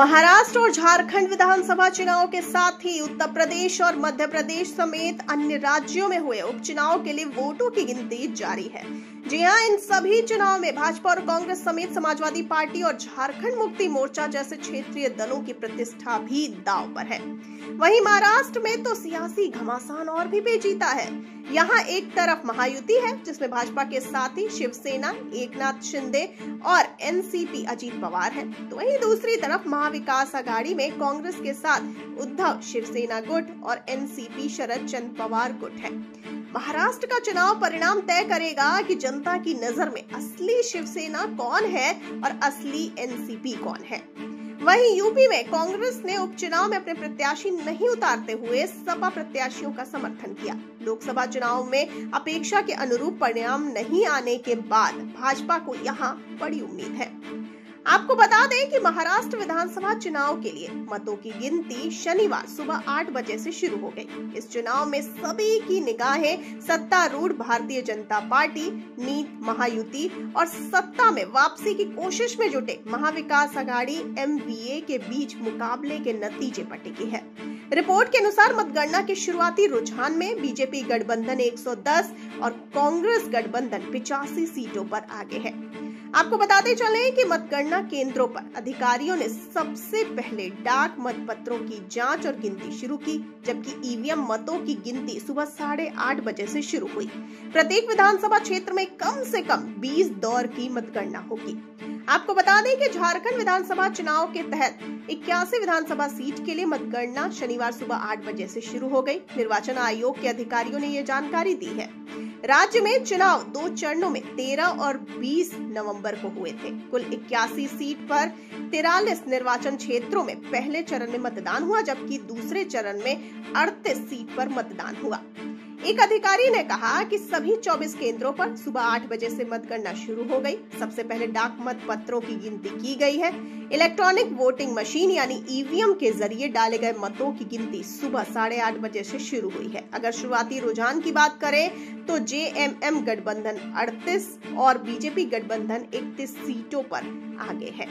महाराष्ट्र और झारखंड विधानसभा चुनाव के साथ ही उत्तर प्रदेश और मध्य प्रदेश समेत अन्य राज्यों में हुए उपचुनाव के लिए वोटों की गिनती जारी है। जी हां, इन सभी चुनाव में भाजपा और कांग्रेस समेत समाजवादी पार्टी और झारखंड मुक्ति मोर्चा जैसे क्षेत्रीय दलों की प्रतिष्ठा भी दांव पर है। वहीं महाराष्ट्र में तो सियासी घमासान और भी पेचीदा है। यहाँ एक तरफ महायुति है जिसमें भाजपा के साथ ही शिवसेना, एकनाथ शिंदे और एनसीपी अजीत पवार है, तो वहीं दूसरी तरफ महाविकास आघाड़ी में कांग्रेस के साथ उद्धव शिवसेना गुट और एनसीपी शरद चंद्र पवार गुट है। महाराष्ट्र का चुनाव परिणाम तय करेगा कि जनता की नजर में असली शिवसेना कौन है और असली एनसीपी कौन है। वहीं यूपी में कांग्रेस ने उपचुनाव में अपने प्रत्याशी नहीं उतारते हुए सपा प्रत्याशियों का समर्थन किया। लोकसभा चुनाव में अपेक्षा के अनुरूप परिणाम नहीं आने के बाद भाजपा को यहां बड़ी उम्मीद है। आपको बता दें कि महाराष्ट्र विधानसभा चुनाव के लिए मतों की गिनती शनिवार सुबह 8 बजे से शुरू हो गई। इस चुनाव में सभी की निगाहें सत्तारूढ़ भारतीय जनता पार्टी, नीत महायुति और सत्ता में वापसी की कोशिश में जुटे महाविकास आघाड़ी एमवीए के बीच मुकाबले के नतीजे पर टिकी है। रिपोर्ट के अनुसार मतगणना के शुरुआती रुझान में बीजेपी गठबंधन 110 और कांग्रेस गठबंधन 85 सीटों पर आगे है। आपको बताते चले कि मतगणना केंद्रों पर अधिकारियों ने सबसे पहले डाक मतपत्रों की जांच और गिनती शुरू की, जबकि ईवीएम मतों की गिनती सुबह 8:30 बजे से शुरू हुई। प्रत्येक विधानसभा क्षेत्र में कम से कम 20 दौर की मतगणना होगी। आपको बता दें कि झारखंड विधानसभा चुनाव के तहत 81 विधानसभा सीट के लिए मतगणना शनिवार सुबह 8 बजे से शुरू हो गई। निर्वाचन आयोग के अधिकारियों ने ये जानकारी दी है। राज्य में चुनाव 2 चरणों में 13 और 20 नवंबर को हुए थे। कुल 81 सीट पर 43 निर्वाचन क्षेत्रों में पहले चरण में मतदान हुआ, जबकि दूसरे चरण में 38 सीट पर मतदान हुआ। एक अधिकारी ने कहा कि सभी 24 केंद्रों पर सुबह 8 बजे से मतगणना शुरू हो गई। सबसे पहले डाक मत पत्रों की गिनती की गई है। इलेक्ट्रॉनिक वोटिंग मशीन यानी ईवीएम के जरिए डाले गए मतों की गिनती सुबह 8:30 बजे से शुरू हुई है। अगर शुरुआती रुझान की बात करें तो जेएमएम गठबंधन 38 और बीजेपी गठबंधन 31 सीटों पर आगे है।